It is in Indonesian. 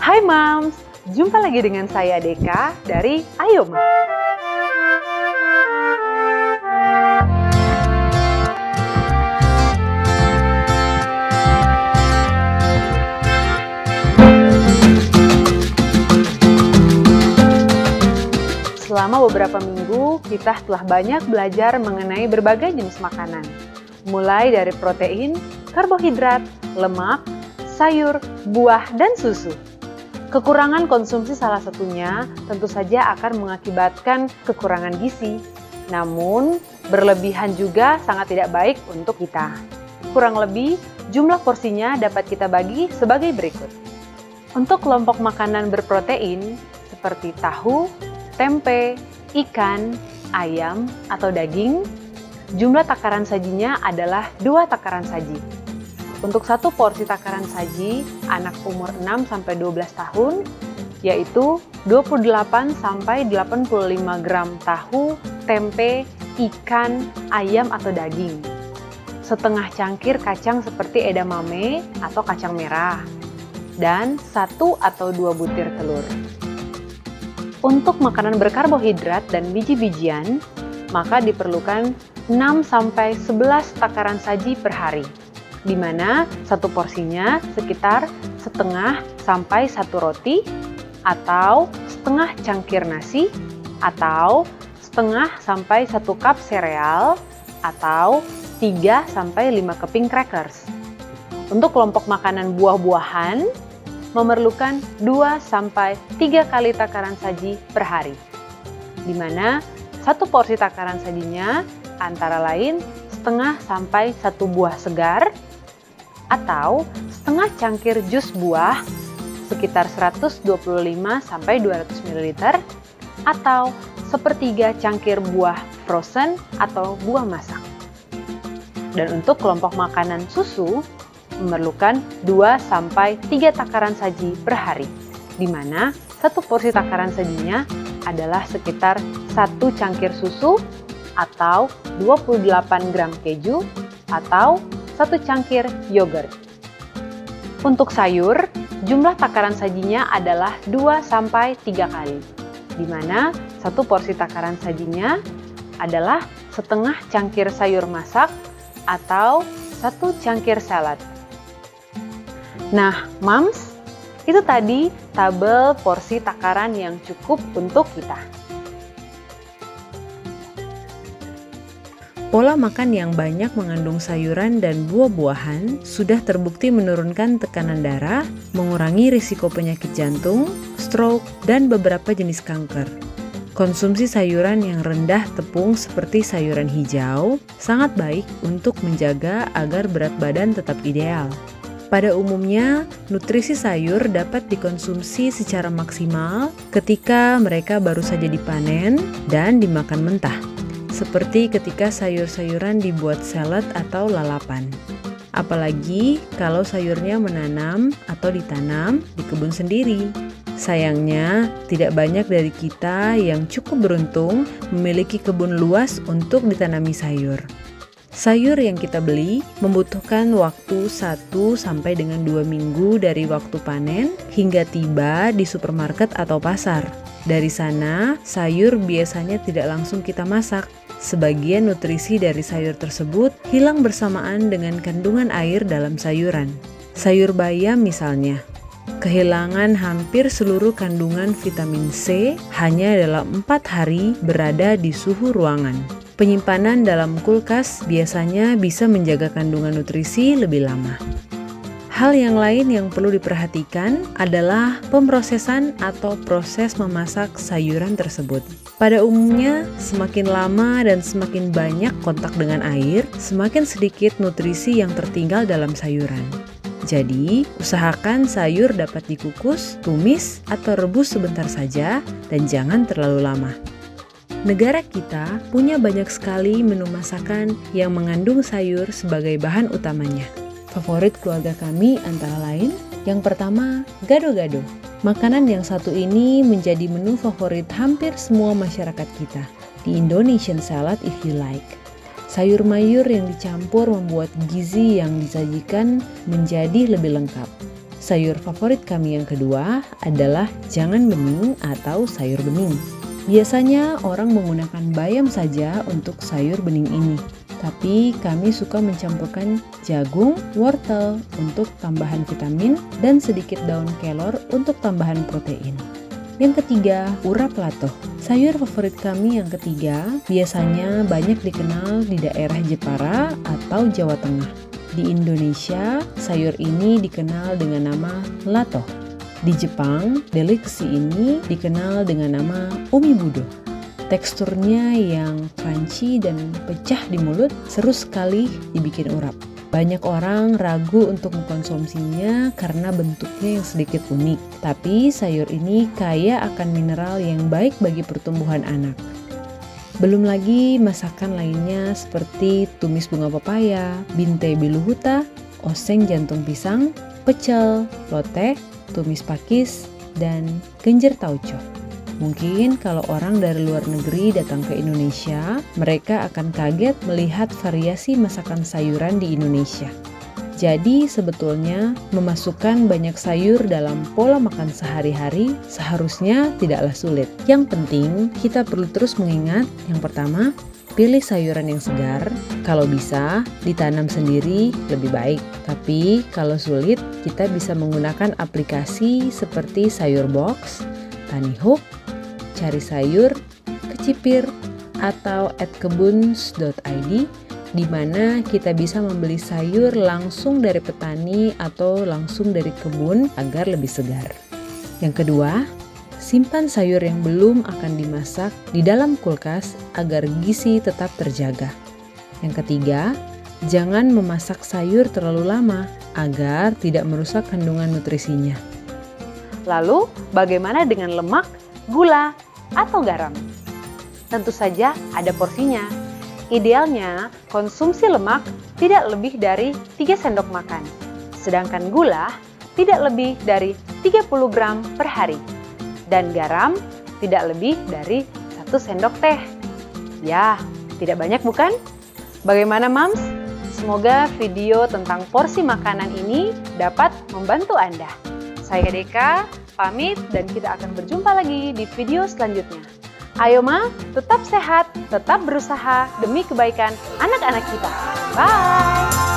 Hai Mams, jumpa lagi dengan saya Deka dari Ayo Mams. Selama beberapa minggu, kita telah banyak belajar mengenai berbagai jenis makanan. Mulai dari protein, karbohidrat, lemak, sayur, buah, dan susu. Kekurangan konsumsi salah satunya tentu saja akan mengakibatkan kekurangan gizi. Namun, berlebihan juga sangat tidak baik untuk kita. Kurang lebih, jumlah porsinya dapat kita bagi sebagai berikut. Untuk kelompok makanan berprotein, seperti tahu, tempe, ikan, ayam, atau daging, jumlah takaran sajinya adalah 2 takaran saji. Untuk satu porsi takaran saji, anak umur 6-12 tahun, yaitu 28-85 gram tahu, tempe, ikan, ayam atau daging. Setengah cangkir kacang seperti edamame atau kacang merah, dan 1 atau 2 butir telur. Untuk makanan berkarbohidrat dan biji-bijian, maka diperlukan 6-11 takaran saji per hari, di mana satu porsinya sekitar setengah sampai 1 roti, atau setengah cangkir nasi, atau setengah sampai 1 cup sereal, atau 3-5 keping crackers. Untuk kelompok makanan buah-buahan, memerlukan 2-3 kali takaran saji per hari, di mana satu porsi takaran sajinya antara lain setengah sampai 1 buah segar, atau setengah cangkir jus buah sekitar 125-200 ml, atau sepertiga cangkir buah frozen atau buah masak. Dan untuk kelompok makanan susu, memerlukan 2-3 takaran saji per hari, di mana satu porsi takaran sajinya adalah sekitar 1 cangkir susu, atau 28 gram keju, atau 1 cangkir yogurt. Untuk sayur, jumlah takaran sajinya adalah 2-3 kali, di mana satu porsi takaran sajinya adalah setengah cangkir sayur masak atau 1 cangkir salad. Nah, Mams, itu tadi tabel porsi takaran yang cukup untuk kita. Pola makan yang banyak mengandung sayuran dan buah-buahan sudah terbukti menurunkan tekanan darah, mengurangi risiko penyakit jantung, stroke, dan beberapa jenis kanker. Konsumsi sayuran yang rendah tepung seperti sayuran hijau sangat baik untuk menjaga agar berat badan tetap ideal. Pada umumnya, nutrisi sayur dapat dikonsumsi secara maksimal ketika mereka baru saja dipanen dan dimakan mentah, seperti ketika sayur-sayuran dibuat salad atau lalapan. Apalagi kalau sayurnya menanam atau ditanam di kebun sendiri. Sayangnya, tidak banyak dari kita yang cukup beruntung memiliki kebun luas untuk ditanami sayur. Sayur yang kita beli membutuhkan waktu 1-2 minggu dari waktu panen hingga tiba di supermarket atau pasar. Dari sana, sayur biasanya tidak langsung kita masak. Sebagian nutrisi dari sayur tersebut hilang bersamaan dengan kandungan air dalam sayuran. Sayur bayam misalnya, kehilangan hampir seluruh kandungan vitamin C hanya dalam 4 hari berada di suhu ruangan. Penyimpanan dalam kulkas biasanya bisa menjaga kandungan nutrisi lebih lama. Hal yang lain yang perlu diperhatikan adalah pemrosesan atau proses memasak sayuran tersebut. Pada umumnya, semakin lama dan semakin banyak kontak dengan air, semakin sedikit nutrisi yang tertinggal dalam sayuran. Jadi, usahakan sayur dapat dikukus, tumis, atau rebus sebentar saja dan jangan terlalu lama. Negara kita punya banyak sekali menu masakan yang mengandung sayur sebagai bahan utamanya. Favorit keluarga kami antara lain, yang pertama, gado-gado. Makanan yang satu ini menjadi menu favorit hampir semua masyarakat kita. The Indonesian salad if you like. Sayur mayur yang dicampur membuat gizi yang disajikan menjadi lebih lengkap. Sayur favorit kami yang kedua adalah jangan bening atau sayur bening. Biasanya orang menggunakan bayam saja untuk sayur bening ini, tapi kami suka mencampurkan jagung, wortel untuk tambahan vitamin, dan sedikit daun kelor untuk tambahan protein. Yang ketiga, urap lato. Sayur favorit kami yang ketiga biasanya banyak dikenal di daerah Jepara atau Jawa Tengah. Di Indonesia, sayur ini dikenal dengan nama lato. Di Jepang, delicacy ini dikenal dengan nama umibudo. Teksturnya yang crunchy dan pecah di mulut, seru sekali dibikin urap. Banyak orang ragu untuk mengkonsumsinya karena bentuknya yang sedikit unik. Tapi sayur ini kaya akan mineral yang baik bagi pertumbuhan anak. Belum lagi masakan lainnya seperti tumis bunga pepaya, binte biluhuta, oseng jantung pisang, pecel, lotek, tumis pakis, dan genjer tauco. Mungkin kalau orang dari luar negeri datang ke Indonesia, mereka akan kaget melihat variasi masakan sayuran di Indonesia. Jadi sebetulnya memasukkan banyak sayur dalam pola makan sehari-hari seharusnya tidaklah sulit. Yang penting kita perlu terus mengingat yang pertama, pilih sayuran yang segar, kalau bisa ditanam sendiri lebih baik. Tapi kalau sulit, kita bisa menggunakan aplikasi seperti Sayur Box, Tani Hook, Cari Sayur, Kecipir, atau @kebun.id, di mana kita bisa membeli sayur langsung dari petani atau langsung dari kebun agar lebih segar. Yang kedua, simpan sayur yang belum akan dimasak di dalam kulkas agar gizi tetap terjaga. Yang ketiga, jangan memasak sayur terlalu lama agar tidak merusak kandungan nutrisinya. Lalu, bagaimana dengan lemak, gula, atau garam? Tentu saja ada porsinya. Idealnya, konsumsi lemak tidak lebih dari 3 sendok makan, sedangkan gula tidak lebih dari 30 gram per hari, dan garam tidak lebih dari 1 sendok teh. Ya, tidak banyak bukan? Bagaimana Mams? Semoga video tentang porsi makanan ini dapat membantu Anda. Saya Deka, pamit dan kita akan berjumpa lagi di video selanjutnya. Ayo Ma, tetap sehat, tetap berusaha demi kebaikan anak-anak kita. Bye!